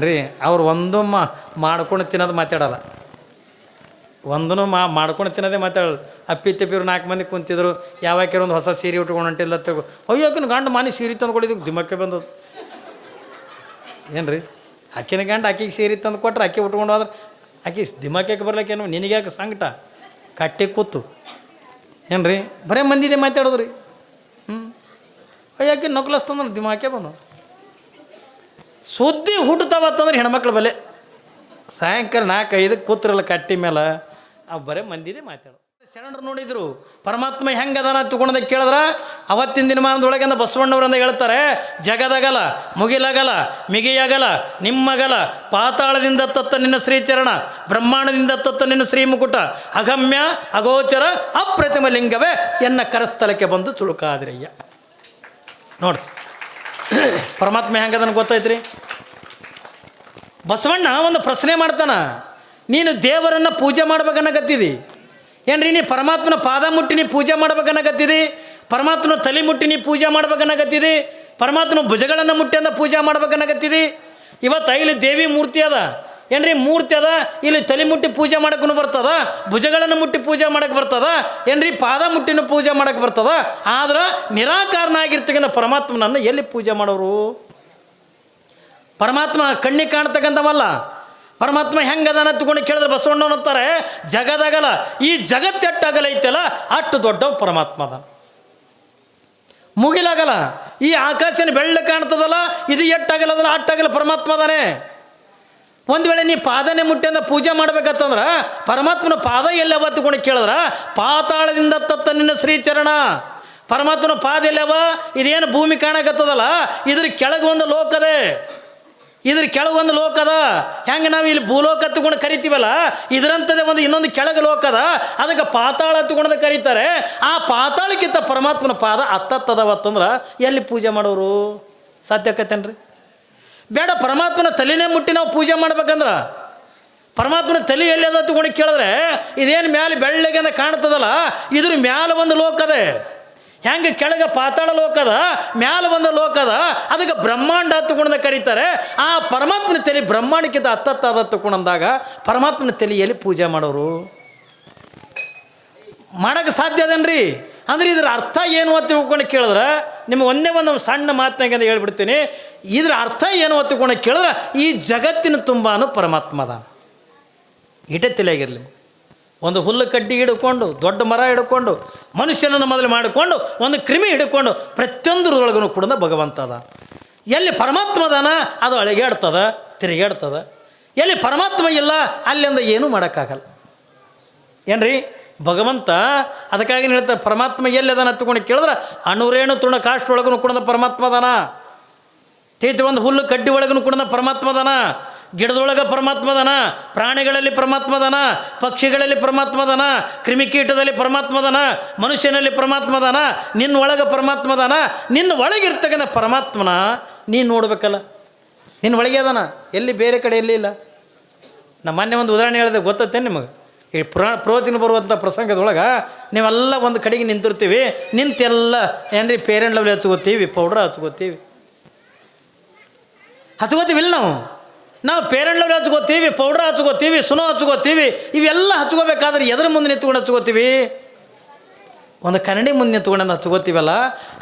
ರೀ ಅವ್ರು ಒಂದು ಮಾಡ್ಕೊಂಡು ತಿನ್ನೋದು ಮಾತಾಡಲ್ಲ, ಒಂದೂ ಮಾಡ್ಕೊಂಡು ತಿನ್ನೋದೇ ಮಾತಾಡಲ್ಲ. ಅಪ್ಪಿ ತಪ್ಪಿರು 4 ಮಂದಿ ಕುಂತಿದ್ರು, ಯಾವಾಕ್ಯಾರ ಒಂದು ಹೊಸ ಸೀರೆ ಉಟ್ಕೊಂಡು ಹೊಂಟಿಲ್ಲ ತಗೋ, ಅಯ್ಯೋಕಿನ ಗಂಡು ಮಾನಿ ಸೀರೆ ತಂದು ಕೊಡಿದ್ದು ದಿಮಕ್ಕೆ ಬಂದದ್ದು. ಏನು ರೀ, ಆಕಿನ ಗಂಡು ಆಕಿಗೆ ಸೀರೆ ತಂದು ಕೊಟ್ರೆ ಅಕ್ಕಿ ಉಟ್ಕೊಂಡು ಹೋದ್ರೆ ಆಕಿ ದಿಮಕ್ಕೆ ಬರ್ಲಿಕ್ಕೇನು, ನಿನಗ್ಯಾಕೆ ಸಂಕಟ ಕಟ್ಟಿ ಕೂತು. ಏನು ರೀ, ಬರೇ ಮಂದಿದೆ ಮಾತಾಡೋದು ರೀ. ಅಯ್ಯಾಕಿ ನಕ್ಲಸ್ತಂದ್ರೆ ದಿಮಾಕೆ ಬಂದು ಸುದ್ದಿ ಹುಟ್ಟುತ್ತಾವತ್ತಂದ್ರೆ ಹೆಣ್ಮಕ್ಳು ಬಲೆ ಸಾಯಂಕಾಲ 4-5 ಕೂತ್ರಲ್ಲ ಕಟ್ಟಿ ಮೇಲೆ ಅವು ಬರೇ ಮಂದಿದೆ ಮಾತಾಡೋದು. ಶರಣರು ನೋಡಿದ್ರು ಪರಮಾತ್ಮ ಹೆಂಗದಾನ ತಗೊಂಡ ಕೇಳಿದ್ರೆ ಅವತ್ತಿನ ದಿನಮಾನದೊಳಗಿಂದ ಬಸವಣ್ಣವರಿಂದ ಹೇಳ್ತಾರೆ, ಜಗದಗಲ ಮುಗಿಲಗಲ ಮಿಗಿಯಗಲ ನಿಮ್ಮಗಲ, ಪಾತಾಳದಿಂದ ತತ್ತ ನಿನ್ನ ಶ್ರೀಚರಣ, ಬ್ರಹ್ಮಾಂಡದಿಂದ ತತ್ತ ನಿನ್ನ ಶ್ರೀಮುಕುಟ, ಅಗಮ್ಯ ಅಗೋಚರ ಅಪ್ರತಿಮ ಲಿಂಗವೇ ಎನ್ನ ಕರಸ್ಥಲಕ್ಕೆ ಬಂದು ಚುಳುಕಾದ್ರಯ್ಯ. ನೋಡಿ ಪರಮಾತ್ಮ ಹೆಂಗದನ ಗೊತ್ತೈತ್ರಿ. ಬಸವಣ್ಣ ಒಂದು ಪ್ರಶ್ನೆ ಮಾಡ್ತಾನ, ನೀನು ದೇವರನ್ನು ಪೂಜೆ ಮಾಡ್ಬೇಕನ್ನಕತ್ತಿದಿ ಏನ್ರಿ, ನೀ ಪರಮಾತ್ಮನ ಪಾದ ಮುಟ್ಟಿ ನೀ ಪೂಜೆ ಮಾಡ್ಬೇಕನ್ನಕತ್ತಿದಿ, ಪರಮಾತ್ಮನ ತಲೆ ಮುಟ್ಟಿ ನೀ ಪೂಜೆ ಮಾಡ್ಬೇಕನ್ನಕತ್ತಿದಿ, ಪರಮಾತ್ಮನ ಭುಜಗಳನ್ನು ಮುಟ್ಟಿ ಅಂದ ಪೂಜೆ ಮಾಡ್ಬೇಕನ್ನಕತ್ತಿದಿ. ಇವತ್ತು ಇಲ್ಲಿ ದೇವಿ ಮೂರ್ತಿ ಅದ ಏನ್ರಿ, ಮೂರ್ತಿ ಅದ, ಇಲ್ಲಿ ತಲೆ ಮುಟ್ಟಿ ಪೂಜೆ ಮಾಡೋಕ್ಕೂ ಬರ್ತದ, ಭುಜಗಳನ್ನು ಮುಟ್ಟಿ ಪೂಜೆ ಮಾಡೋಕ್ಕೆ ಬರ್ತದ ಏನ್ರಿ, ಪಾದ ಮುಟ್ಟಿನ ಪೂಜೆ ಮಾಡೋಕ್ಕೆ ಬರ್ತದ. ಆದ್ರೆ ನಿರಾಕಾರನಾಗಿರ್ತಕ್ಕಂಥ ಪರಮಾತ್ಮನನ್ನು ಎಲ್ಲಿ ಪೂಜೆ ಮಾಡೋರು? ಪರಮಾತ್ಮ ಕಣ್ಣಿಗೆ ಕಾಣ್ತಕ್ಕಂಥವಲ್ಲ. ಪರಮಾತ್ಮ ಹೆಂಗದಾನ ತಗೊಂಡು ಕೇಳಿದ್ರೆ ಬಸವಣ್ಣವ್ರು ಅಂತಾರೆ, ಜಗದಗಲ, ಈ ಜಗತ್ತೆಟ್ಟಗಲ ಐತಲ್ಲ ಅಷ್ಟು ದೊಡ್ಡವ ಪರಮಾತ್ಮ ಅದ. ಮುಗಿಲಾಗಲ್ಲ, ಈ ಆಕಾಶನ ಬೆಳ್ಳ ಕಾಣ್ತದಲ್ಲ ಇದು ಎಟ್ಟಾಗಲ್ಲದಲ್ಲ ಅಟ್ಟಾಗಲ್ಲ ಪರಮಾತ್ಮ ಅದಾನೆ. ಒಂದು ವೇಳೆ ನೀ ಪಾದನೆ ಮುಟ್ಟಿ ಅಂದ ಪೂಜೆ ಮಾಡ್ಬೇಕಂತಂದ್ರೆ ಪರಮಾತ್ಮನ ಪಾದ ಎಲ್ಲವ ತಗೊಂಡು ಕೇಳಿದ್ರೆ ಪಾತಾಳದಿಂದ ತತ್ತ ನಿನ್ನ ಶ್ರೀಚರಣ. ಪರಮಾತ್ಮನ ಪಾದ ಎಲ್ಲವ, ಇದೇನು ಭೂಮಿ ಕಾಣಕತ್ತದಲ್ಲ ಇದ್ರ ಕೆಳಗೆ ಒಂದು ಲೋಕದೆ, ಇದ್ರ ಕೆಳಗೊಂದು ಲೋಕದ. ಹೆಂಗೆ ನಾವು ಇಲ್ಲಿ ಭೂಲೋಕ ತಗೊಂಡು ಕರಿತೀವಲ್ಲ ಇದರಂಥದ್ದೇ ಒಂದು ಇನ್ನೊಂದು ಕೆಳಗೆ ಲೋಕದ, ಅದಕ್ಕೆ ಪಾತಾಳ ತಗೊಂಡು ಕರೀತಾರೆ. ಆ ಪಾತಾಳಕ್ಕಿಂತ ಪರಮಾತ್ಮನ ಪಾದ ಹತ್ತದವತ್ತಂದ್ರೆ ಎಲ್ಲಿ ಪೂಜೆ ಮಾಡೋರು? ಸಾಧ್ಯಕತ್ತೇನ್ರಿ? ಬೇಡ, ಪರಮಾತ್ಮನ ತಲೆನೇ ಮುಟ್ಟಿ ನಾವು ಪೂಜೆ ಮಾಡ್ಬೇಕಂದ್ರೆ ಪರಮಾತ್ಮನ ತಲೆ ಎಲ್ಲಿ ಅದ ತಗೊಂಡು ಕೇಳಿದ್ರೆ ಇದೇನು ಮ್ಯಾಲೆ ಬೆಳ್ಳಗೆ ಅಂತ ಕಾಣ್ತದಲ್ಲ ಇದ್ರ ಮ್ಯಾಲೆ ಒಂದು ಲೋಕದೆ. ಹೆಂಗೆ ಕೆಳಗೆ ಪಾತಾಳ ಲೋಕದ, ಮ್ಯಾಲೆ ಒಂದು ಲೋಕದ, ಅದಕ್ಕೆ ಬ್ರಹ್ಮಾಂಡ ತಗೊಂಡ ಕರೀತಾರೆ. ಆ ಪರಮಾತ್ಮನ ತಲೆ ಬ್ರಹ್ಮಾಂಡಕ್ಕಿಂತ ಹತ್ತದ ತಗೊಂಡಂದಾಗ ಪರಮಾತ್ಮನ ತಲೆಯಲ್ಲಿ ಪೂಜೆ ಮಾಡೋರು ಮಾಡೋಕ್ಕೆ ಸಾಧ್ಯ ಅದೇನ್ರಿ? ಅಂದ್ರೆ ಇದ್ರ ಅರ್ಥ ಏನು ಅಂತ ತಿಳ್ಕೊಂಡು ಕೇಳಿದ್ರೆ ನಿಮಗೆ ಒಂದೇ ಒಂದು ಸಣ್ಣ ಮಾತನಾಗ ಅಂತ ಹೇಳ್ಬಿಡ್ತೀನಿ. ಇದ್ರ ಅರ್ಥ ಏನು ಅಂತ ತಿಳ್ಕೊಂಡು ಕೇಳಿದ್ರೆ ಈ ಜಗತ್ತಿನ ತುಂಬಾನು ಪರಮಾತ್ಮ ಅದ. ಇಟೇ ತಲೆಯಾಗಿರಲಿ, ಒಂದು ಹುಲ್ಲು ಕಡ್ಡಿ ಹಿಡ್ಕೊಂಡು, ದೊಡ್ಡ ಮರ ಹಿಡ್ಕೊಂಡು, ಮನುಷ್ಯನನ್ನು ಮೊದಲು ಮಾಡಿಕೊಂಡು, ಒಂದು ಕ್ರಿಮಿ ಹಿಡ್ಕೊಂಡು ಪ್ರತಿಯೊಂದರೊಳಗೂ ಕೂಡ ಭಗವಂತ ಅದ. ಎಲ್ಲಿ ಪರಮಾತ್ಮ ಅದಾನ ಅದು ಅಳಿಗಾಡ್ತದ, ತಿರುಗಾಡ್ತದ. ಎಲ್ಲಿ ಪರಮಾತ್ಮ ಇಲ್ಲ ಅಲ್ಲಿಂದ ಏನೂ ಮಾಡೋಕ್ಕಾಗಲ್ಲ ಏನ್ರಿ ಭಗವಂತ. ಅದಕ್ಕಾಗಿ ಹೇಳ್ತಾರೆ ಪರಮಾತ್ಮ ಎಲ್ಲಿ ಅದಾನ ಹತ್ಕೊಂಡು ಕೇಳಿದ್ರೆ ಅಣುರೇಣು ತೃಣ ಕಾಷ್ಟೊಳಗೂ ಕೂಡ ಪರಮಾತ್ಮ ಅದಾನ. ತೇತಿ ಒಂದು ಹುಲ್ಲು ಕಡ್ಡಿ ಒಳಗೂ ಕೂಡ ಪರಮಾತ್ಮ ಅದಾನ. ಗಿಡದೊಳಗೆ ಪರಮಾತ್ಮ ಅದಾನ, ಪ್ರಾಣಿಗಳಲ್ಲಿ ಪರಮಾತ್ಮ ಅದಾನ, ಪಕ್ಷಿಗಳಲ್ಲಿ ಪರಮಾತ್ಮ ಅದಾನ, ಕ್ರಿಮಿಕೀಟದಲ್ಲಿ ಪರಮಾತ್ಮ ಅದಾನ, ಮನುಷ್ಯನಲ್ಲಿ ಪರಮಾತ್ಮ ಅದಾನ, ನಿನ್ನ ಒಳಗೆ ಪರಮಾತ್ಮ ಅದಾನ. ನಿನ್ನ ಒಳಗಿರ್ತಕ್ಕಂಥ ಪರಮಾತ್ಮನ ನೀನು ನೋಡ್ಬೇಕಲ್ಲ, ನಿನ್ನ ಒಳಗೆ ಅದಾನ, ಎಲ್ಲಿ ಬೇರೆ ಕಡೆ ಎಲ್ಲಿ ಇಲ್ಲ. ನಮ್ಮ ಮೊನ್ನೆ ಒಂದು ಉದಾಹರಣೆ ಹೇಳಿದೆ ಗೊತ್ತತ್ತೇನು ನಿಮಗೆ? ಈ ಪ್ರವಚನ ಬರುವಂಥ ಪ್ರಸಂಗದೊಳಗೆ ನೀವೆಲ್ಲ ಒಂದು ಕಡೆಗೆ ನಿಂತಿರ್ತೀವಿ, ನಿಂತೆಲ್ಲ ಏನ್ರಿ ಪೇರೆಂಟ್ ಲವ್ಲಿ ಹಚ್ಕೋತೀವಿ, ಪೌಡ್ರ್ ಹಚ್ಕೋತೀವಿ, ಹಚ್ಕೋತೀವಿಲ್ಲ ನಾವು ಪೇರೆಂಟ್ ಲವ್ಲಿ ಹಚ್ಕೋತೀವಿ, ಪೌಡ್ರ್ ಹಚ್ಕೋತೀವಿ, ಸುನೋ ಹಚ್ಕೋತೀವಿ. ಇವೆಲ್ಲ ಹಚ್ಕೋಬೇಕಾದ್ರೆ ಎದ್ರ ಮುಂದೆ ನಿಂತ್ಕೊಂಡು ಹಚ್ಕೋತೀವಿ? ಒಂದು ಕನ್ನಡಿ ಮುಂದೆ ನಿಂತ್ಕೊಂಡು ಹಚ್ಕೋತೀವಲ್ಲ.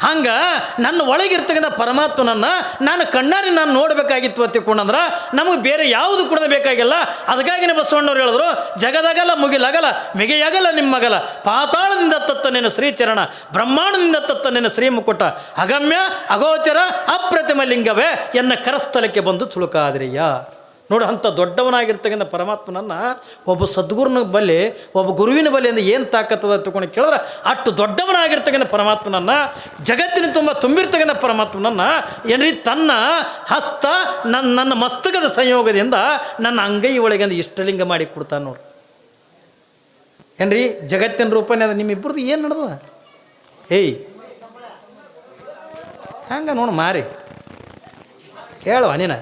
ಹಂಗೆ ನನ್ನ ಒಳಗಿರ್ತಕ್ಕಂಥ ಪರಮಾತ್ಮನನ್ನು ನಾನು ಕಣ್ಣಾರಿ ನಾನು ನೋಡಬೇಕಾಗಿತ್ತು ಅಂತಿಕೊಂಡಂದ್ರೆ ನಮಗೆ ಬೇರೆ ಯಾವುದು ಕೂಡ ಬೇಕಾಗಿಲ್ಲ. ಅದಕ್ಕಾಗಿನೇ ಬಸವಣ್ಣವ್ರು ಹೇಳಿದ್ರು, ಜಗದಗಲ ಮುಗಿಲಗಲ ಮಿಗೆಯಗಲ ನಿಮ್ಮಗಲ, ಪಾತಾಳದಿಂದ ತತ್ತ ನಿನ್ನ ಶ್ರೀಚರಣ, ಬ್ರಹ್ಮಾಂಡದಿಂದ ತತ್ತ ನಿನ್ನ ಶ್ರೀಮುಕುಟ, ಅಗಮ್ಯ ಅಗೋಚರ ಅಪ್ರತಿಮ ಲಿಂಗವೇ ಎನ್ನ ಕರಸ್ಥಲಕ್ಕೆ ಬಂದು ಚುಳುಕಾದ್ರಿಯ. ನೋಡಿ, ಅಂಥ ದೊಡ್ಡವನಾಗಿರ್ತಕ್ಕಂಥ ಪರಮಾತ್ಮನನ್ನು ಒಬ್ಬ ಸದ್ಗುರುನ ಬಳಿ, ಒಬ್ಬ ಗುರುವಿನ ಬಳಿಯಿಂದ ಏನು ತಾಕತ್ತದ ತಗೊಂಡು ಕೇಳಿದ್ರೆ ಅಷ್ಟು ದೊಡ್ಡವನಾಗಿರ್ತಕ್ಕಂಥ ಪರಮಾತ್ಮನನ್ನು, ಜಗತ್ತಿನ ತುಂಬಿರ್ತಕ್ಕಂಥ ಪರಮಾತ್ಮನನ್ನು ಏನ್ರಿ ತನ್ನ ಹಸ್ತ ನನ್ನ ಮಸ್ತಕದ ಸಂಯೋಗದಿಂದ ನನ್ನ ಅಂಗೈ ಒಳಗೆ ಇಷ್ಟಲಿಂಗ ಮಾಡಿ ಕೊಡ್ತಾನೆ ನೋಡಿ. ಏನ್ರಿ ಜಗತ್ತಿನ ರೂಪನೇ ಅದ. ನಿಮ್ಮಿಬ್ಬರದು ಏನು ನಡೆದ? ಏಯ್ ಹಂಗೆ ನೋಡು ಮಾರಿ ಕೇಳುವ ನೀನು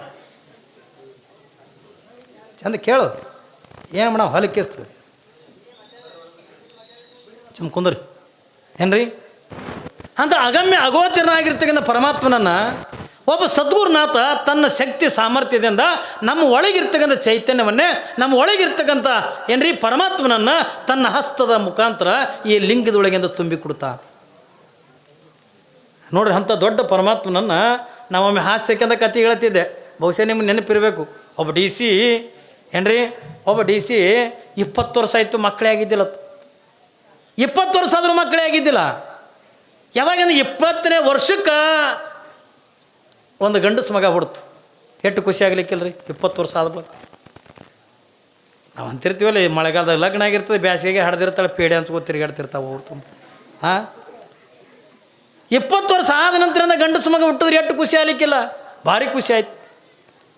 ಚಂದ ಕೇಳು. ಏನು ಮೇಡಮ್ ಹೊಲಕ್ಕಿಸ್ತದೆ ಚುಮ್ ಕುಂದ್ರಿ ಏನ್ರಿ? ಅಂತ ಅಗಮ್ಯ ಅಗೋಚರನಾಗಿರ್ತಕ್ಕಂಥ ಪರಮಾತ್ಮನನ್ನು ಒಬ್ಬ ಸದ್ಗುರುನಾಥ ತನ್ನ ಶಕ್ತಿ ಸಾಮರ್ಥ್ಯದಿಂದ ನಮ್ಮ ಒಳಗಿರ್ತಕ್ಕಂಥ ಚೈತನ್ಯವನ್ನೇ, ನಮ್ಮ ಒಳಗಿರ್ತಕ್ಕಂಥ ಏನ್ರಿ ಪರಮಾತ್ಮನನ್ನು ತನ್ನ ಹಸ್ತದ ಮುಖಾಂತರ ಈ ಲಿಂಗದೊಳಗಿಂದ ತುಂಬಿ ಕೊಡ್ತಾ. ನೋಡ್ರಿ, ಅಂಥ ದೊಡ್ಡ ಪರಮಾತ್ಮನನ್ನು ನಾವೊಮ್ಮೆ ಹಾಸ್ಯಕ್ಕಿಂತ ಕತೆ ಹೇಳ್ತಿದ್ದೆ, ಬಹುಶಃ ನಿಮ್ಗೆ ನೆನಪಿರಬೇಕು. ಒಬ್ಬ ಡಿ ಸಿ ಏನ್ರಿ, ಒಬ್ಬ ಡಿ ಸಿ 20 ವರ್ಷ ಆಯಿತು, ಮಕ್ಕಳೇ ಆಗಿದ್ದಿಲ್ಲ. 20 ವರ್ಷ ಆದರೂ ಮಕ್ಕಳೇ ಆಗಿದ್ದಿಲ್ಲ. ಯಾವಾಗಿಂದ 20ನೇ ವರ್ಷಕ್ಕೆ ಒಂದು ಗಂಡಸು ಮಗ ಹುಡ್ತು. ಎಷ್ಟು ಖುಷಿ ಆಗ್ಲಿಕ್ಕಿಲ್ಲ ರೀ 20 ವರ್ಷ ಆದ್ಬೇಕು. ನಾವು ಅಂತಿರ್ತೀವಲ್ಲ, ಈ ಮಳೆಗಾಲದಾಗ ಲಗ್ನ ಆಗಿರ್ತದೆ, ಬ್ಯಾಸಿಗೆಗೆ ಹಡ್ದಿರ್ತಾಳೆ, ಪೇಡೆ ಅಂತ ತಿರುಗಾಡ್ತಿರ್ತಾವೆ ಅವ್ರು ತುಂಬ. ಹಾಂ, 20 ವರ್ಷ ಆದ ನಂತರದಿಂದ ಗಂಡಸು ಮಗ ಹುಟ್ಟಿದ್ರೆ ಎಷ್ಟು ಖುಷಿ ಆಗ್ಲಿಕ್ಕಿಲ್ಲ, ಭಾರಿ ಖುಷಿ ಆಯ್ತು.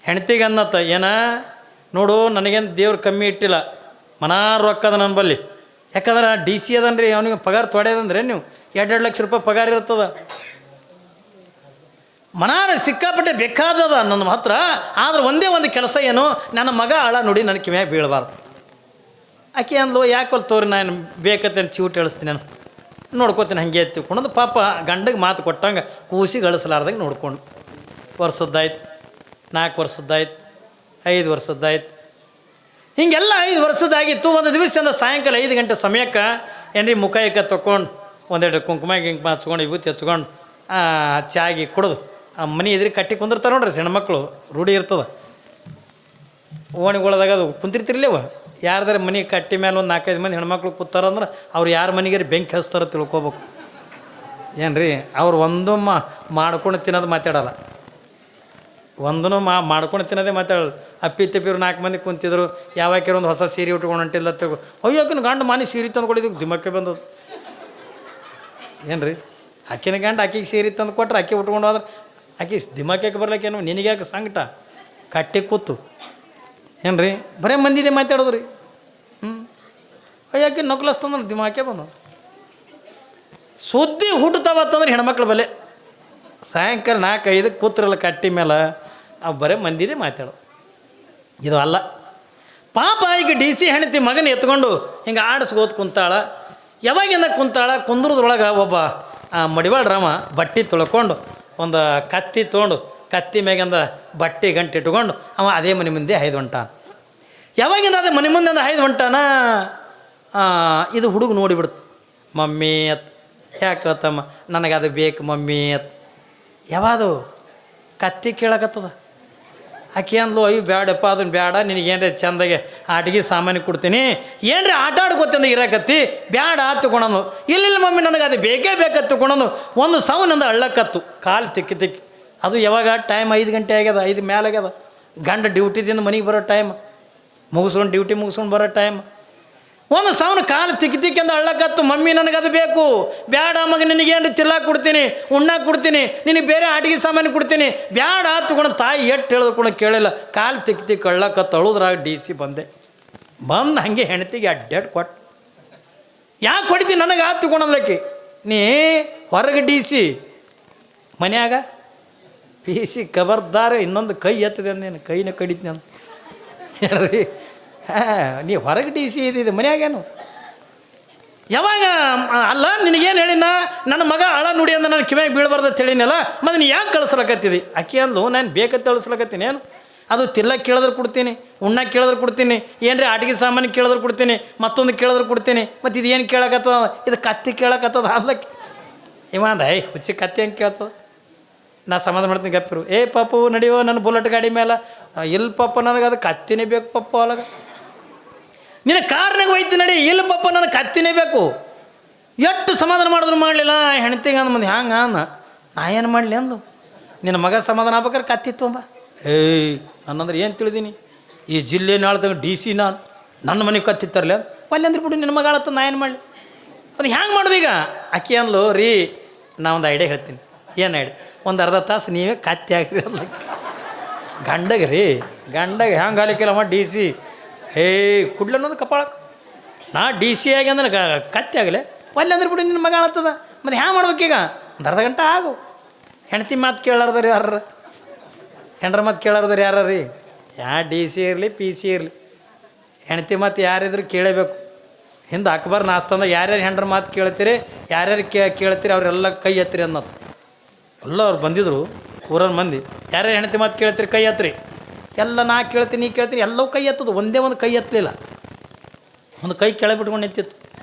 ಹೆಣ್ತಿಗೆ ಅನ್ನತ್ತ, ಏನ ನೋಡು ನನಗೇನು ದೇವ್ರು ಕಮ್ಮಿ ಇಟ್ಟಿಲ್ಲ, ಮನಾರು ರೊಕ್ಕದ ನನ್ನ ಬಲ್ಲಿ. ಯಾಕಂದ್ರೆ ಡಿ ಸಿ ಅದನ್ರಿ, ಅವನಿಗೆ ಪಗಾರ ತೊಡೆಯದಂದ್ರೆ ನೀವು 2-2 ಲಕ್ಷ ರೂಪಾಯಿ ಪಗಾರ ಇರ್ತದ. ಮನಾರ ಸಿಕ್ಕಾಪಟ್ಟೆ ಬೇಕಾದದ ನನ್ನ ಹತ್ರ. ಆದ್ರೆ ಒಂದೇ ಒಂದು ಕೆಲಸ ಏನು, ನನ್ನ ಮಗ ಅಳ ನೋಡಿ ನನ್ನ ಕಿವ್ಯಾಗ ಬೀಳಬಾರ್ದು. ಆಕೆ ಅಂದ್ಲು, ಯಾಕಲ್ಲಿ ತೋರಿ ನಾನು ಬೇಕತ್ತೇನು ಚಿವುಟ್ ಹೇಳಿಸ್ತೀನಿ, ನಾನು ನೋಡ್ಕೋತೀನಿ ಹಾಗೆ ಎತ್ತಿಕೊಂಡು. ಪಾಪ ಗಂಡಗೆ ಮಾತು ಕೊಟ್ಟಂಗೆ ಕೂಸಿಗೆ ಅಳಿಸಲಾರ್ದಂಗೆ ನೋಡ್ಕೊಂಡು ವರ್ಷದ್ದಾಯ್ತು, 4 ವರ್ಷದ್ದಾಯ್ತು, 5 ವರ್ಷದ್ದಾಯ್ತು. ಹೀಗೆಲ್ಲ 5 ವರ್ಷದಾಗಿತ್ತು. ಒಂದು ದಿವಸ ಸಾಯಂಕಾಲ 5 ಗಂಟೆ ಸಮಯಕ್ಕೆ ಏನ್ರಿ ಮುಖ ಏಕ ತೊಗೊಂಡು ಒಂದೆರಡು ಕುಂಕುಮ ಹಚ್ಕೊಂಡು ವಿಭೂತಿ ಹಚ್ಕೊಂಡು ಚಾಗಿ ಕುಡಿದು ಮನೆ ಎದುರು ಕಟ್ಟಿ ಕುಂದಿರ್ತಾರೆ ನೋಡ್ರಿ, ಹೆಣ್ಮಕ್ಳು ರೂಢಿ ಇರ್ತದೆ. ಓಣಿಗೊಳದಾಗ ಅದು ಕುಂತಿರ್ತಿರ್ಲಿವ, ಯಾರ್ದಾರ ಮನೆ ಕಟ್ಟಿ ಮೇಲೆ ಒಂದು 4-5 ಮಂದಿ ಹೆಣ್ಮಕ್ಳು ಕೂತಾರಂದ್ರೆ ಅವ್ರು ಯಾರ ಮನೆಗೆ ಬೆಂಕಿ ಹಚ್ತಾರ ತಿಳ್ಕೊಬೇಕು. ಏನು ರೀ, ಅವ್ರು ಒಂದು ಮಾಡ್ಕೊಂಡು ತಿನ್ನೋದು ಮಾತಾಡಲ್ಲ, ಒಂದೂ ಮಾಡ್ಕೊಂಡು ತಿನ್ನೋದೇ ಮಾತಾಡಲ್ಲ. ಅಪ್ಪಿ ತಪ್ಪಿರು 4 ಮಂದಿ ಕುಂತಿದ್ರು, ಯಾವಾಕಿರೋ ಒಂದು ಹೊಸ ಸೀರೆ ಉಟ್ಕೊಂಡು ಹೊಂಟಿಲ್ಲ ತಗೋ, ಅಯ್ಯೋಕಿನ ಗಂಡು ಮನೆ ಸೀರೆ ತಂದು ಕೊಡಿದ್ದು ದಿಮಕ್ಕೆ ಬಂದದ್ದು. ಏನು ರೀ, ಆಕಿನ ಗಂಡು ಆಕಿಗೆ ಸೀರೆ ತಂದು ಕೊಟ್ರೆ ಆಕೆ ಉಟ್ಕೊಂಡು ಹೋದ್ರೆ ಆಕೆ ದಿಮಾಕಕ್ಕೆ ಬರ್ಲಿಕ್ಕೇನು, ನಿನಗೆ ಯಾಕೆ ಸಂಕಟ ಕಟ್ಟಿ ಕೂತು. ಏನು ರೀ, ಬರೇ ಮಂದಿದೆ ಮಾತಾಡೋದು ರೀ. ಅಯ್ಯಾಕೆ ನಕ್ಲಸ್ತಂದ್ರೆ ದಿಮಾಕೆ ಬಂದು ಸುದ್ದಿ ಹುಟ್ಟುತ್ತಾವತ್ತಂದ್ರೆ ಹೆಣ್ಮಕ್ಳು ಬಲೆ ಸಾಯಂಕಾಲ 4-5 ಕೂತ್ರಲ್ಲ ಕಟ್ಟಿ ಮೇಲೆ ಅವು ಬರೇ ಮಂದಿದೆ ಮಾತಾಡೋದು. ಇದು ಅಲ್ಲ. ಪಾಪ ಈಗ ಡಿ ಸಿ ಹೆಣ್ತಿ ಮಗನ ಎತ್ಕೊಂಡು ಹಿಂಗೆ ಆಡಿಸ್ಕೋತ ಕುಂತಾಳ. ಯಾವಾಗಿಂದ ಕುಂತಾಳ, ಕುಂದ್ರದ್ರೊಳಗೆ ಒಬ್ಬ ಮಡಿವಾಳ ರಾಮ ಬಟ್ಟೆ ತೊಳ್ಕೊಂಡು ಒಂದು ಕತ್ತಿ ತೊಗೊಂಡು ಕತ್ತಿ ಮ್ಯಾಗಿಂದ ಬಟ್ಟೆ ಗಂಟೆ ಇಟ್ಕೊಂಡು ಅವ ಅದೇ ಮನೆ ಮುಂದೆ 5 ಹೊಂಟಾನ. ಯಾವಾಗಿಂದ ಅದೇ ಮನೆ ಮುಂದೆ 5 ಹೊಂಟಾನ, ಇದು ಹುಡುಗ ನೋಡಿಬಿಡ್ತು. ಮಮ್ಮಿ ಅತ್, ಯಾಕೆ ತಮ್ಮ ನನಗೆ ಅದು ಬೇಕು ಮಮ್ಮಿ ಅತ್. ಯಾವುದು ಕತ್ತಿ ಕೇಳಕತ್ತದ. ಆಕೆ ಅಂದ್ಲು, ಅಯ್ಯೋ ಬ್ಯಾಡಪ್ಪ, ಅದನ್ನು ಬೇಡ, ನಿನಗೇನ್ರಿ ಚಂದಾಗೆ ಅಡುಗೆ ಸಾಮಾನು ಕೊಡ್ತೀನಿ, ಏನ್ರಿ ಆಟ ಆಡ್ಕೊತಿಂದ ಇರಕತ್ತಿ, ಬ್ಯಾಡ ತೊಗೊಂಡು. ಇಲ್ಲ ಮಮ್ಮಿ ನನಗೆ ಅದು ಬೇಕೇ ಬೇಕತ್ತು ತೊಗೊಂಡು ಒಂದು ಸೌನಂದು ಹಳ್ಳಕತ್ತು ಕಾಲು ತಿಕ್ಕಿ. ಅದು ಯಾವಾಗ ಟೈಮ್ 5 ಗಂಟೆ ಆಗ್ಯದ, 5 ಮೇಲೆ ಆಗ್ಯದ. ಗಂಡ ಡ್ಯೂಟಿದಿಂದ ಮನೆಗೆ ಬರೋ ಟೈಮ್, ಮುಗಿಸ್ಕೊಂಡು ಡ್ಯೂಟಿ ಮುಗಿಸ್ಕೊಂಡು ಬರೋ ಟೈಮ್. ಒಂದು ಸೌನ ಕಾಲು ತಿಕ್ಕಿ ಅಂದ ಹಳ್ಳಕತ್ತು. ಮಮ್ಮಿ ನನಗೆ ಅದು ಬೇಕು, ಬ್ಯಾಡ ಮಗ, ನಿನಗೇನು ತಿಲ್ಲಕ್ಕೆ ಕೊಡ್ತೀನಿ, ಉಣ್ಣಕ್ಕೆ ಕೊಡ್ತೀನಿ, ನಿನಗೆ ಬೇರೆ ಅಡುಗೆ ಸಾಮಾನು ಕೊಡ್ತೀನಿ, ಬ್ಯಾಡ ತೊಗೊಂಡು. ತಾಯಿ ಎಷ್ಟು ಹೇಳಿದ್ರು ಕೂಡ ಕೇಳಿಲ್ಲ. ಕಾಲು ತಿಕ್ಕಿ ಹಳ್ಳಕತ್ತು ಅಳುದ್ರಾಗ ಡಿ ಸಿ ಬಂದು ಹಾಗೆ ಹೆಣ್ತಿಗೆ ಅಡ್ಡಾಡ್ ಕೊಟ್ಟು, ಯಾಕೆ ಹೊಡಿತೀನಿ ನನಗೆ ಆ ತೊಗೊಂಡಲ್ಲಕ್ಕಿ, ನೀ ಹೊರಗೆ ಡಿ ಸಿ ಮನ್ಯಾಗ ಪಿ ಸಿ ಖಬರ್ದಾರ, ಇನ್ನೊಂದು ಕೈ ಎತ್ತದೆ ಅಂದೇನು, ಕೈನ ಕಡಿತೀನಿ ಅಂತ ಹೇಳ್ರಿ. ನೀ ಹೊರಗೆ ಡಿ ಸಿ ಇದ್ದಿದ್ದು ಮನ್ಯಾಗೇನು. ಯಾವಾಗ ಅಲ್ಲ, ನಿನಗೇನು ಹೇಳಿನ, ನನ್ನ ಮಗ ಅಳ ನುಡಿ ಅಂದ ನಾನು ಕಿವ್ಯಾಗ ಬೀಳಬಾರ್ದು ಅಂತ ಹೇಳಿನಲ್ಲ, ಮತ್ತು ನೀ ಯಾಕೆ ಕಳಿಸ್ಲಕತ್ತಿದಿ? ಅಕ್ಕಿ ಅಂದು, ನಾನು ಬೇಕಂತ ಕಳಿಸ್ಲಕತ್ತೀನಿ ಏನು, ಅದು ತಿಲ್ಲಕ್ಕೆ ಕೇಳಿದ್ರೆ ಕೊಡ್ತೀನಿ, ಉಣ್ಣಕ್ಕೆ ಕೇಳಿದ್ರೆ ಕೊಡ್ತೀನಿ, ಏನ್ರಿ ಅಡುಗೆ ಸಾಮಾನು ಕೇಳಿದ್ರೆ ಕೊಡ್ತೀನಿ, ಮತ್ತೊಂದು ಕೇಳಿದ್ರೆ ಕೊಡ್ತೀನಿ, ಮತ್ತು ಇದು ಏನು ಕೇಳಕತ್ತದ, ಇದು ಕತ್ತಿ ಕೇಳಕತ್ತದ ಅಲ್ಲಕ್ಕೆ. ಇವಂದ ಹುಚ್ಚಿ ಕತ್ತಿ ಹೆಂಗೆ ಕೇಳ್ತದ. ನಾ ಸಮಾಧಾನ ಮಾಡ್ತೀನಿ, ಗಪ್ಪಿರು. ಪಾಪು ನಡಿಯೋ ನನ್ನ ಬುಲೆಟ್ ಗಾಡಿ ಮೇಲೆ. ಇಲ್ಲ ಪಾಪ, ನನಗೆ ಅದು ಕತ್ತಿನೇ ಬೇಕು ಪಪ್ಪ, ಅಲಾಗ ನಿನ್ನ ಕಾರ್ನಾಗ ಹೋಯ್ತು ನಡಿ. ಇಲ್ಲ ಪಪ್ಪ, ನನಗೆ ಕತ್ತಿನೇ ಬೇಕು. ಎಷ್ಟು ಸಮಾಧಾನ ಮಾಡಿದ್ರು ಮಾಡಲಿಲ್ಲ. ಹೆಣ್ತಿಗೆ ಅಂದ ಮಂದಿ ಹ್ಯಾಂಗ ನಾ ಏನು ಮಾಡಲಿ ಅಂದು, ನಿನ್ನ ಮಗ ಸಮಾಧಾನ ಆಗ್ಬೇಕಾರೆ ಕತ್ತಿ ತೊಂಬ. ನನ್ನಂದ್ರೆ ಏನು ತಿಳಿದೀನಿ, ಈ ಜಿಲ್ಲೆ ನಾಳ್ದಾಗ ಡಿ ಸಿ ನಾನು ನನ್ನ ಮನೆಗೆ ಕತ್ತಿ ತರಲಿ ಅಂತ ಅಲ್ಲಿ ಅಂದ್ರೆ ಬಿಡು, ನಿನ್ನ ಮಗ ಆಳತ್ತ ನಾ ಏನು ಮಾಡಲಿ. ಅದು ಹ್ಯಾಂಗೆ ಮಾಡೋದು ಈಗ? ಅಕ್ಕಿ ಅಂದ್ಲು, ರೀ ನಾ ಒಂದು ಐಡಿಯಾ ಹೇಳ್ತೀನಿ. ಏನು ಐಡಿಯಾ? ಒಂದು ಅರ್ಧ ತಾಸು ನೀವೇ ಕತ್ತಿ ಹಾಕಿರಿ ಅಲ್ಲ ಗಂಡಗೆ ರೀ. ಗಂಡಗೆ ಹ್ಯಾಂಗೆ ಹಾಲಿಕ್ಕಿಲ್ಲಮ್ಮ ಡಿ ಸಿ. ಕುಡ್ಲ ಅನ್ನೋದು ಕಪಾಳಕ್ಕೆ ನಾ ಡಿ ಸಿ ಆಗಿ ಅಂದ್ರೆ ಕತ್ತಿ ಆಗಲೆ ಒಲ್ಲೆ ಅಂದ್ರೆ ಬಿಡು, ನಿನ್ನ ಮಗ ಆಳತ್ತದ. ಮತ್ತು ಹ್ಯಾಂಗೆ ಮಾಡ್ಬೇಕೀಗ? ಒಂದು ಅರ್ಧ ಗಂಟೆ ಆಗು. ಹೆಂಡ್ತಿ ಮಾತು ಕೇಳಾರ್ದಾರಿ ಯಾರ, ಹೆಂಡ್ರ ಮಾತು ಕೇಳಾರ್ದಾರಿ ಯಾರ ರೀ? ಡಿ ಸಿ ಇರಲಿ ಪಿ ಸಿ ಇರಲಿ, ಹೆಂಡ್ತಿ ಮಾತು ಯಾರಿದ್ರು ಕೇಳಬೇಕು. ಹಿಂದೆ ಅಕ್ಬರ್ ನಾಸ್ತಂದಾಗ ಯಾರ್ಯಾರು ಹೆಂಡ್ರ ಮಾತು ಕೇಳ್ತೀರಿ, ಯಾರ್ಯಾರು ಕೇಳ್ತೀರಿ ಅವರೆಲ್ಲ ಕೈ ಎತ್ತಿರಿ ಅನ್ನೋದು. ಎಲ್ಲ ಅವ್ರು ಬಂದಿದ್ರು. ಊರನ್ ಮಂದಿ ಯಾರ್ಯಾರು ಹೆಂಡತಿ ಮಾತು ಕೇಳ್ತೀರಿ ಕೈ ಎತ್ರಿ. ಎಲ್ಲ ನಾ ಕೇಳ್ತೀನಿ ನೀ ಕೇಳ್ತೀನಿ ಎಲ್ಲವೂ ಕೈ ಎತ್ತದು, ಒಂದೇ ಒಂದು ಕೈ ಎತ್ತಲಿಲ್ಲ. ಒಂದು ಕೈ ಕೆಳಗೆ ಬಿಟ್ಕೊಂಡು ನಿಂತಿತ್ತು.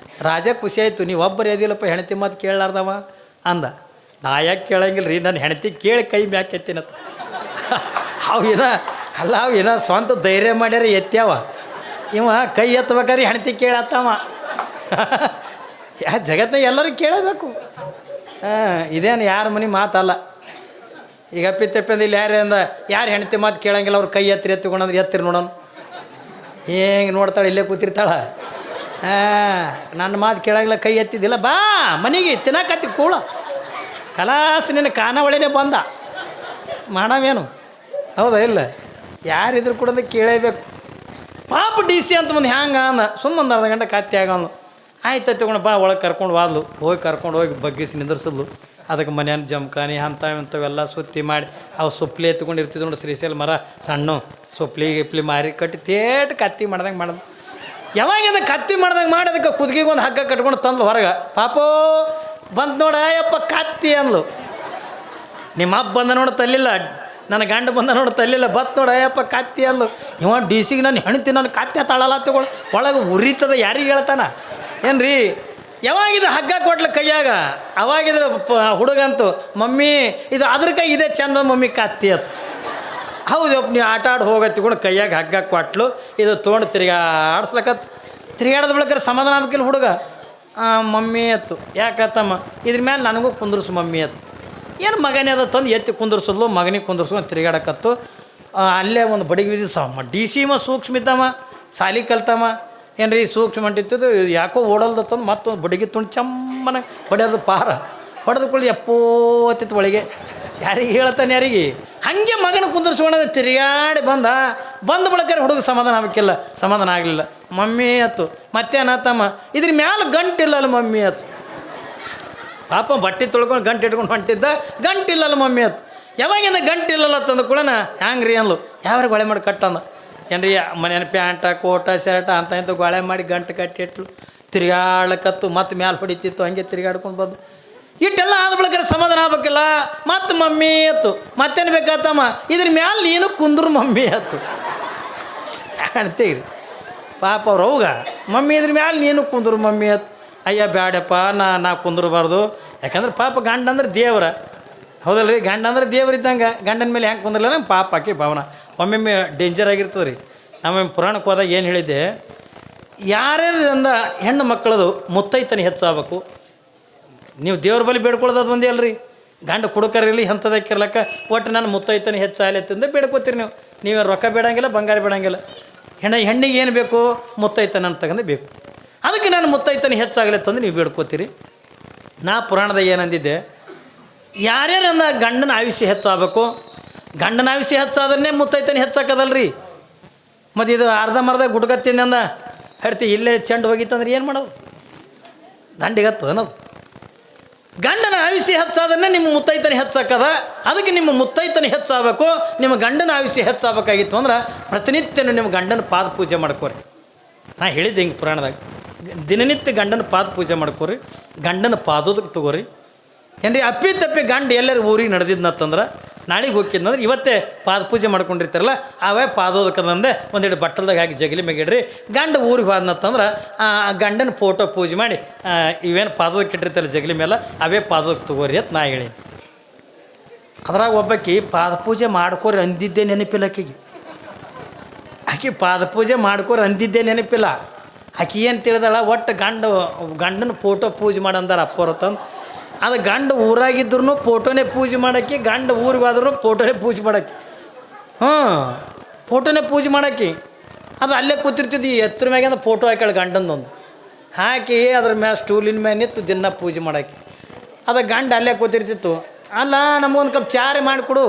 ರಾಜ ಖುಷಿ ಆಯಿತು, ನೀವು ಒಬ್ಬರು ಎದಿಲ್ಲಪ್ಪ ಹೆಂಡತಿ ಮಾತು ಕೇಳಲಾರ್ದವ ಅಂದ. ನಾ ಯಾಕೆ ಕೇಳಂಗಿಲ್ಲ ರೀ, ನನ್ನ ಹೆಂಡತಿ ಕೇಳಿ ಕೈ ಮ್ಯಾಕೆ ಎತ್ತಿನತ್ತ. ಅವು ಏನೋ ಸ್ವಂತ ಧೈರ್ಯ ಮಾಡ್ಯಾರ ಎತ್ಯಾವ. ಇವ ಕೈ ಎತ್ತಬೇಕಾದ್ರೆ ಹೆಂಡತಿ ಕೇಳತ್ತವ. ಜಗತ್ತಿನಾಗ ಎಲ್ಲರೂ ಕೇಳಬೇಕು. ಇದೇನು ಯಾರ ಮನೆ ಮಾತಲ್ಲ. ಈಗ ಅಪ್ಪಿತ್ತಪ್ಪಿಂದ ಇಲ್ಲಿ ಯಾರು ಹೆಂಡತಿ ಮಾತು ಕೇಳಂಗಿಲ್ಲ, ಅವ್ರು ಕೈ ಎತ್ತಿಕೊಂಡ್ರೆ ಎತ್ತಿರಿ ನೋಡೋಣ. ಹೆಂಗೆ ನೋಡ್ತಾಳೆ, ಇಲ್ಲೇ ಕೂತಿರ್ತಾಳೆ. ನನ್ನ ಮಾತು ಕೇಳಂಗಿಲ್ಲ, ಕೈ ಎತ್ತಿದ್ದಿಲ್ಲ, ಬಾ ಮನೆಗೆ ತಿನ್ನಕತ್ತಿ ಕೂಳ ಕಲಾಸ ನಿನ್ನ ಕಾನ ಒಳನೇ ಬಂದ ಮಾಡವೇನು. ಹೌದಾ ಇಲ್ಲ? ಯಾರಿದ್ರು ಕೂಡ ಕೇಳೇಬೇಕು. ಪಾಪ ಡಿ ಸಿ ಅಂತ ಮುಂದೆ ಹ್ಯಾಂಗ ಅಂದ. ಸುಮ್ಮನೆ ಅರ್ಧ ಗಂಟೆ ಕತ್ತಿ ಆಗಂದು. ಆಯ್ತು ತಗೊಂಡು ಬಾ ಒಳಗೆ ಕರ್ಕೊಂಡು ಹೋದ್ಲು. ಕರ್ಕೊಂಡು ಹೋಗಿ ಬಗ್ಗಿಸಿ ನಿಂದ್ರಿಸಿದ್ಲು. ಅದಕ್ಕೆ ಮನೆಯನ್ನು ಜಮ್ಖಾನಿ ಅಂಥವೆಲ್ಲ ಸುತ್ತಿ ಮಾಡಿ ಅವು ಸೊಪ್ಲಿ ಎತ್ಕೊಂಡಿರ್ತಿದ್ವು ನೋಡಿ, ಶ್ರೀಶೈಲ ಮರ ಸಣ್ಣ ಸೊಪ್ಲಿ ಗಿಪ್ಲಿ ಮಾರಿ ಕಟ್ಟಿ ತೇಟ್ ಕತ್ತಿ ಮಾಡ್ದಂಗೆ ಮಾಡೋದು. ಯಾವಾಗಿಂದ ಕತ್ತಿ ಮಾಡ್ದಂಗೆ ಮಾಡಿ ಅದಕ್ಕೆ ಕುದ್ಗಿಗೆ ಒಂದು ಹಗ್ಗ ಕಟ್ಕೊಂಡು ತಂದ್ಲು ಹೊರಗೆ. ಪಾಪೋ ಬಂತು ನೋಡ ಅಯ್ಯಪ್ಪ ಕತ್ತಿ ಅಂದ್ಲು. ನಿಮ್ಮ ಅಪ್ಪ ಬಂದ ನೋಡಿ ತಲ್ಲಿಲ್ಲ, ನನ್ನ ಗಂಡ ಬಂದ ನೋಡಿ ತಲ್ಲಿಲ್ಲ, ಬತ್ ನೋಡ ಅಯ್ಯಪ್ಪ ಕತ್ತಿ ಅಂದ್ಲು. ಇವ ಡಿ ಸಿಗೆ ನಾನು ಹೆಣ್ತಿ ನನ್ನ ಕತ್ತಿ ತಳಲ್ಲ ತಗೊಳ್ಳು ಒಳಗೆ ಉರಿತದ. ಯಾರಿಗೆ ಹೇಳ್ತಾನ ಏನು ರೀ? ಯಾವಾಗಿದು ಹಗ್ಗ ಕೊಟ್ಲು ಕೈಯಾಗ, ಅವಾಗಿದ್ರೆ ಹುಡುಗಂತು ಮಮ್ಮಿ ಇದು ಅದ್ರ ಕೈ ಇದೆ ಚಂದ ಮಮ್ಮಿ ಕತ್ತಿ ಅಂತ. ಹೌದಪ್ಪ ನೀವು ಆಟ ಆಡಿ ಹೋಗತ್ತಿಕೊಂಡು ಕೈಯಾಗ ಹಗ್ಗ ಕೊಟ್ಲು. ಇದು ತೊಗೊಂಡು ತಿರ್ಗಾಡ್ಸ್ಲಕತ್ತು. ತಿರ್ಗಾಡ್ದ ಬಳಿಕ ಸಮಾಧಾನ ಆಗ್ಬೇಕಿಲ್ಲ ಹುಡುಗ. ಮಮ್ಮಿ ಅತ್ತು. ಯಾಕತ್ತಮ್ಮ ಇದ್ರ ಮೇಲೆ ನನಗೂ ಕುಂದ್ರಸು ಮಮ್ಮಿ ಅತ್ತು. ಏನು ಮಗನೇ ಅದ ತಂದು ಎತ್ತಿ ಕುಂದ್ರಸೋದ್ಲು. ಮಗನಿಗೆ ಕುಂದ್ರಸ್ಕೊಂಡು ತಿರುಗಾಡಕತ್ತು. ಅಲ್ಲೇ ಒಂದು ಬಡಿಗೆ ಬಿದ್ದಿಸಮ್ಮ ಡಿ ಸಿ ಸೂಕ್ಷ್ಮ ಇದ್ದಮ್ಮ, ಸಾಲಿ ಕಲ್ತಮ್ಮ. ಏನು ರೀ ಸೂಕ್ಷ್ಮ ಅಂಟಿತ್ತು, ಯಾಕೋ ಓಡಲ್ದತ್ತಂದು ಮತ್ತೊಂದು ಬಡಿಗೆ ತುಂಡು ಚಮ್ಮನ ಹೊಡೆಯೋದು ಪಾರ ಹೊಡೆದುಕೊಳ್ಳಿ ಎಪ್ಪೋತಿತ್ತು ಒಳಗೆ. ಯಾರಿಗೆ ಹೇಳ್ತಾನೆ ಯಾರಿಗೆ? ಹಾಗೆ ಮಗನ ಕುಂದರ್ಸ್ಕೊಂಡ ತಿರುಗಾಡಿ ಬಂದ ಬಳಕ ಹುಡುಗ ಸಮಾಧಾನ ಆಗಬೇಕಿಲ್ಲ. ಸಮಾಧಾನ ಆಗಲಿಲ್ಲ. ಮಮ್ಮಿ ಅತ್ತು. ಮತ್ತೇನತ್ತಮ್ಮ ಇದ್ರ ಮ್ಯಾಲೆ ಗಂಟಿಲ್ಲಲ್ಲ ಮಮ್ಮಿ ಅತ್ತು. ಪಾಪ ಬಟ್ಟೆ ತೊಳ್ಕೊಂಡು ಗಂಟು ಇಟ್ಕೊಂಡು ಹೊಂಟಿದ್ದ. ಗಂಟಿಲ್ಲಲ್ಲ ಮಮ್ಮಿ ಅತ್ತು. ಯಾವಾಗಿಂದ ಗಂಟಿಲ್ಲಲ್ಲ ತಂದು ಕೂಡ ಹ್ಯಾಂಗೆ ರೀ ಅಂದ್ಲು. ಯಾವ್ಯಾರು ಗೊಳೆ ಮಾಡಿ ಕಟ್ಟಂದ ಏನ್ರಿ ಮನೇನ ಪ್ಯಾಂಟ ಕೋಟ ಶರ್ಟ ಅಂತ ಇಂಥ ಗೊಳೆ ಮಾಡಿ ಗಂಟು ಕಟ್ಟಿ ಇಟ್ಲು. ತಿರುಗಾಡ್ಲಕತ್ತು. ಮತ್ತೆ ಮ್ಯಾಲೆ ಹೊಡಿತಿತ್ತು. ಹಂಗೆ ತಿರುಗಾಡ್ಕೊಂಡು ಬಂದು ಇಟ್ಟೆಲ್ಲ ಆದ ಬಳಿಕ ಸಮಾಧಾನ ಆಗ್ಬೇಕಿಲ್ಲ. ಮತ್ತು ಮಮ್ಮಿ ಅತ್ತು. ಮತ್ತೇನು ಬೇಕಾತಮ್ಮ ಇದ್ರ ಮ್ಯಾಲೆ ನೀನು ಕುಂದ್ರು ಮಮ್ಮಿ ಅತ್ತು. ಅಂತೀರಿ ಪಾಪ ಅವ್ರು ಹೋಗ ಮಮ್ಮಿ ಇದ್ರ ಮ್ಯಾಲೆ ನೀನು ಕುಂದ್ರು ಮಮ್ಮಿ ಅತ್ತು. ಅಯ್ಯ ಬ್ಯಾಡಪ್ಪ ನಾ ಕುಂದ್ರಬಾರ್ದು. ಯಾಕಂದ್ರೆ ಪಾಪ ಗಂಡ ಅಂದ್ರೆ ದೇವ್ರ. ಹೌದಲ್ಲ ರೀ? ಗಂಡ ಅಂದ್ರೆ ದೇವ್ರ ಇದ್ದಂಗೆ. ಗಂಡನ ಮೇಲೆ ಹೆಂಗೆ ಕುಂದ್ರಲ್ಲ ನಂಗೆ ಪಾಪ ಹಾಕಿ ಭಾವನ ಒಮ್ಮೊಮ್ಮೆ ಡೇಂಜರ್ ಆಗಿರ್ತದೆ ರೀ. ನಮ್ಮ ಪುರಾಣಕ್ಕೆ ಹೋದಾಗ ಏನು ಹೇಳಿದ್ದೆ, ಯಾರ್ಯಾರಿಂದ ಹೆಣ್ಣು ಮಕ್ಕಳದು ಮುತ್ತೈತನ ಹೆಚ್ಚಾಗಬೇಕು. ನೀವು ದೇವ್ರ ಬಳಿ ಬೇಡ್ಕೊಳ್ಳೋದು ಅದು ಒಂದೇ ಅಲ್ರಿ. ಗಂಡ ಕುಡುಕರಿರಲಿ ಎಂಥದಕ್ಕಿರ್ಲಕ್ಕ ಒಟ್ಟು ನಾನು ಮುತ್ತೈತನ ಹೆಚ್ಚಾಗಲಿ ಅಂತಂದು ಬೇಡ್ಕೋತೀರಿ ನೀವು. ನೀವೇ ರೊಕ್ಕ ಬೇಡಂಗಿಲ್ಲ, ಬಂಗಾರ ಬೇಡಂಗಿಲ್ಲ. ಹೆಣ್ಣಿಗೆ ಏನು ಬೇಕು? ಮುತ್ತೈತನ ಅಂತ ತಗೊಂಡು ಬೇಕು. ಅದಕ್ಕೆ ನಾನು ಮುತ್ತೈತನ ಹೆಚ್ಚಾಗಲಿ ಅಂತಂದು ನೀವು ಬೇಡ್ಕೋತೀರಿ. ನಾ ಪುರಾಣದಾಗ ಏನಂದಿದ್ದೆ, ಯಾರ್ಯಾರಂದ ಗಂಡನ ಆಯುಷ್ಯ ಹೆಚ್ಚಾಗಬೇಕು. ಗಂಡನ ಆಯುಷ್ಯ ಹೆಚ್ಚಾದ್ರೆ ಮುತ್ತೈತನ ಹೆಚ್ಚಾಕದಲ್ರಿ. ಮತ್ತು ಇದು ಅರ್ಧಂಬರ್ಧ ಗುಡ್ಗತ್ತಿಂದ ಹೇಳ್ತಿ ಇಲ್ಲೇ ಚೆಂಡು ಹೋಗಿತ್ತಂದ್ರೆ ಏನು ಮಾಡೋದು? ದಂಡಿಗತ್ತದನದು. ಗಂಡನ ಆಯುಷ್ಯ ಹೆಚ್ಚಾದ್ರೆ ನಿಮ್ಮ ಮುತ್ತೈತನ ಹೆಚ್ಚಾಕದ. ಅದಕ್ಕೆ ನಿಮ್ಮ ಮುತ್ತೈತನ ಹೆಚ್ಚಾಗಬೇಕು, ನಿಮ್ಮ ಗಂಡನ ಆಯುಷ್ಯ ಹೆಚ್ಚಾಗಬೇಕಾಗಿತ್ತು ಅಂದ್ರೆ ಪ್ರತಿನಿತ್ಯನೂ ನಿಮ್ಮ ಗಂಡನ ಪಾದ ಪೂಜೆ ಮಾಡ್ಕೋರಿ. ನಾ ಹೇಳಿದ್ದೆ ಹಿಂಗೆ ಪುರಾಣದಾಗ, ದಿನನಿತ್ಯ ಗಂಡನ ಪಾದ ಪೂಜೆ ಮಾಡ್ಕೋರಿ. ಗಂಡನ ಪಾದೋದಕ್ಕೆ ತಗೋರಿ. ಏನ್ರಿ ಅಪ್ಪಿ ಗಂಡ ಎಲ್ಲರೂ ಊರಿಗೆ ನಡೆದಿದ್ನತ್ತಂದ್ರೆ ನಾಳೆಗೆ ಹೋಗಿದ್ನಂದ್ರೆ ಇವತ್ತೇ ಪಾದ ಪೂಜೆ ಮಾಡ್ಕೊಂಡಿರ್ತಾರಲ್ಲ ಅವೇ ಪಾದೋದಕ್ಕಂದೆ ಒಂದೆರಡು ಬಟ್ಟಲ್ದಾಗ ಹಾಕಿ ಜಗಲಿ ಮೆಗಿಡ್ರಿ. ಗಂಡ ಊರಿಗೆ ಹೋದ್ನತ್ತಂದ್ರೆ ಗಂಡನ ಫೋಟೋ ಪೂಜೆ ಮಾಡಿ ಇವೇನು ಪಾದೋದಕ್ಕೆ ಇಟ್ಟಿರ್ತಾರೆ ಜಗಲಿ ಮೇಲೆ ಅವೇ ಪಾದೋದಕ್ಕೆ ತಗೋರಿ ಅಂತ ನಾ ಹೇಳಿ. ಅದ್ರಾಗ ಒಬ್ಬಾಕಿ ಪಾದ ಪೂಜೆ ಮಾಡ್ಕೋರಿ ಅಂದಿದ್ದೇ ನೆನಪಿಲ್ಲ ಆಕೆಗೆ. ಆಕೆ ಪಾದ ಪೂಜೆ ಮಾಡ್ಕೋರಿ ಅಂದಿದ್ದೇ ನೆನಪಿಲ್ಲ. ಆಕೆ ಏನು ತಿಳಿದಾಳ, ಒಟ್ಟು ಗಂಡನ ಫೋಟೋ ಪೂಜೆ ಮಾಡಂದಾರ ಅಪ್ಪರತ್ತಂದು. ಅದು ಗಂಡ ಊರಾಗಿದ್ರು ಫೋಟೋನೇ ಪೂಜೆ ಮಾಡೋಕ್ಕೆ, ಗಂಡ ಊರಿಗೆ ಹೋದ್ರು ಫೋಟೋನೇ ಪೂಜೆ ಮಾಡೋಕ್ಕೆ. ಫೋಟೋನೇ ಪೂಜೆ ಮಾಡೋಕ್ಕೆ. ಅದು ಅಲ್ಲೇ ಕೂತಿರ್ತಿದ್ದು ಎತ್ತರ ಮ್ಯಾಗಿಂದ ಫೋಟೋ ಹಾಕ್ಯಾಳ ಗಂಡಂದೊಂದು ಹಾಕಿ ಅದ್ರ ಮ್ಯಾಲೆ ಸ್ಟೂಲಿನ ಮೇಲೆ ನಿಂತು ದಿನ ಪೂಜೆ ಮಾಡೋಕ್ಕೆ. ಅದು ಗಂಡ ಅಲ್ಲೇ ಕೂತಿರ್ತಿತ್ತು. ಅಲ್ಲ ನಮಗೊಂದು ಕಪ್ ಚಾರೆ ಮಾಡಿಕೊಡು.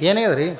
ಏನಾಗ್ಯದ ರೀ?